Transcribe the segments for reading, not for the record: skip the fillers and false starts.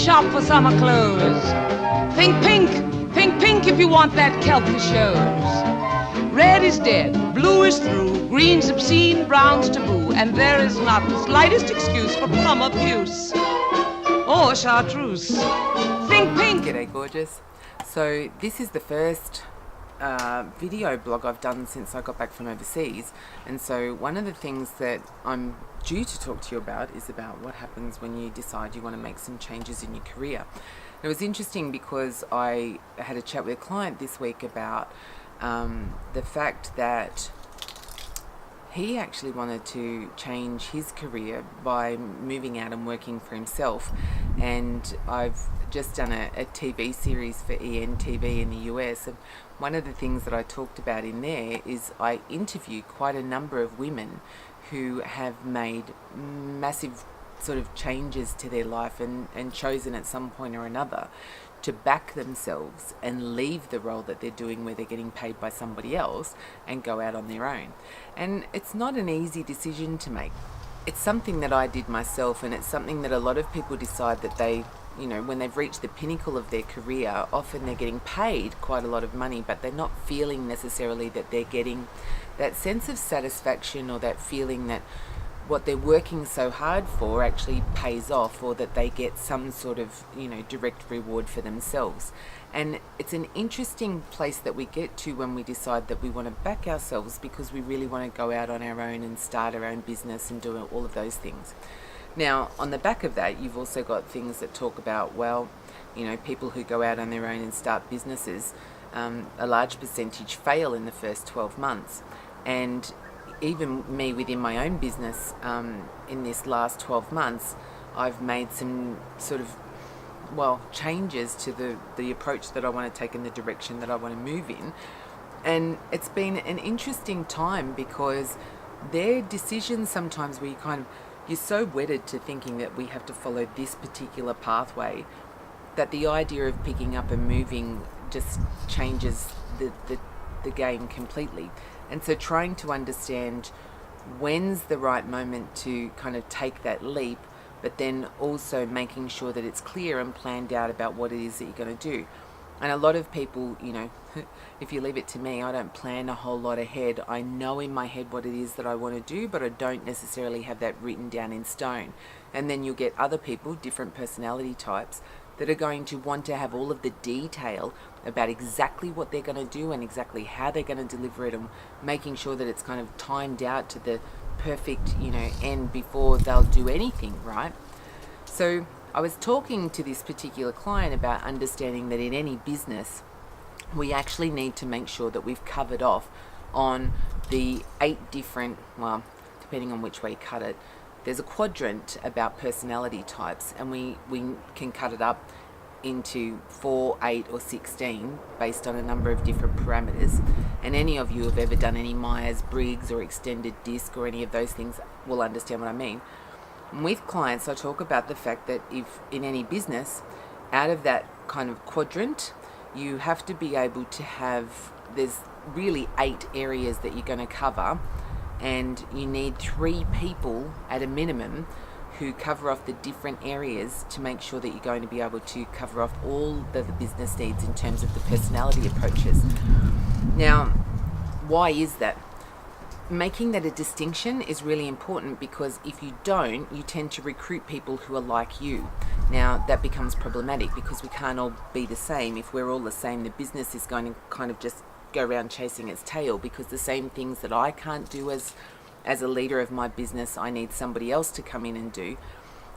shop for summer clothes. Think pink, think pink if you want that kelp that shows. Red is dead, blue is through, green's obscene, brown's taboo, and there is not the slightest excuse for plum abuse or chartreuse. Think pink. G'day gorgeous. So this is the first video blog I've done since I got back from overseas, and so one of the things that I'm due to talk to you about is about what happens when you decide you want to make some changes in your career. It was interesting because I had a chat with a client this week about the fact that he actually wanted to change his career by moving out and working for himself, and I've just done a TV series for ENTV in the US, and one of the things that I talked about in there is I interviewed quite a number of women who have made massive sort of changes to their life and chosen at some point or another to back themselves and leave the role that they're doing where they're getting paid by somebody else and go out on their own. And it's not an easy decision to make. It's something that I did myself, and it's something that a lot of people decide that they, you know, when they've reached the pinnacle of their career, often they're getting paid quite a lot of money, but they're not feeling necessarily that they're getting that sense of satisfaction or that feeling that what they're working so hard for actually pays off, or that they get some sort of, you know, direct reward for themselves. And it's an interesting place that we get to when we decide that we want to back ourselves because we really want to go out on our own and start our own business and do all of those things. Now, on the back of that, you've also got things that talk about, well, you know, people who go out on their own and start businesses, a large percentage fail in the first 12 months. And even me within my own business, in this last 12 months, I've made some sort of, well, changes to the approach that I want to take and the direction that I want to move in. And it's been an interesting time because there are decisions sometimes where you're so wedded to thinking that we have to follow this particular pathway that the idea of picking up and moving just changes the game completely. And so trying to understand when's the right moment to kind of take that leap, but then also making sure that it's clear and planned out about what it is that you're going to do. And a lot of people, you know, if you leave it to me, I don't plan a whole lot ahead. I know in my head what it is that I want to do, but I don't necessarily have that written down in stone. And then you'll get other people, different personality types, that are going to want to have all of the detail about exactly what they're going to do and exactly how they're going to deliver it, and making sure that it's kind of timed out to the perfect, you know, end before they'll do anything, right? So I was talking to this particular client about understanding that in any business, we actually need to make sure that we've covered off on the 8 different, well, depending on which way you cut it, there's a quadrant about personality types, and we can cut it up into 4, 8 or 16 based on a number of different parameters. And any of you have ever done any Myers-Briggs or extended disc or any of those things will understand what I mean. And with clients, I talk about the fact that if in any business, out of that kind of quadrant, you have to be able to have, there's really 8 areas that you're going to cover, and you need 3 people at a minimum who cover off the different areas to make sure that you're going to be able to cover off all the business needs in terms of the personality approaches. Now, why is that? Making that a distinction is really important, because if you don't, you tend to recruit people who are like you. Now, that becomes problematic because we can't all be the same. If we're all the same, the business is going to kind of just go around chasing its tail, because the same things that I can't do as a leader of my business, I need somebody else to come in and do.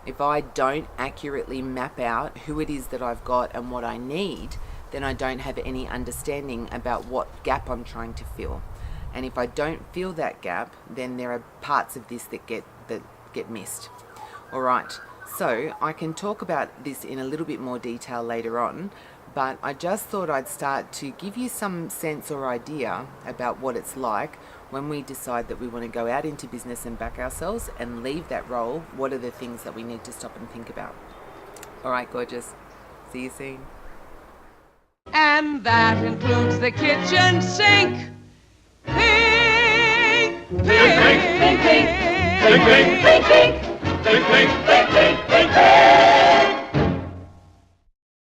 If I don't accurately map out who it is that I've got and what I need, then I don't have any understanding about what gap I'm trying to fill. And if I don't fill that gap, then there are parts of this that get missed. All right, so I can talk about this in a little bit more detail later on, but I just thought I'd start to give you some sense or idea about what it's like when we decide that we want to go out into business and back ourselves and leave that role. What are the things that we need to stop and think about? All right, gorgeous. See you soon. And that includes the kitchen sink. Pink, pink, pink, pink, pink, pink, pink, pink, pink, pink.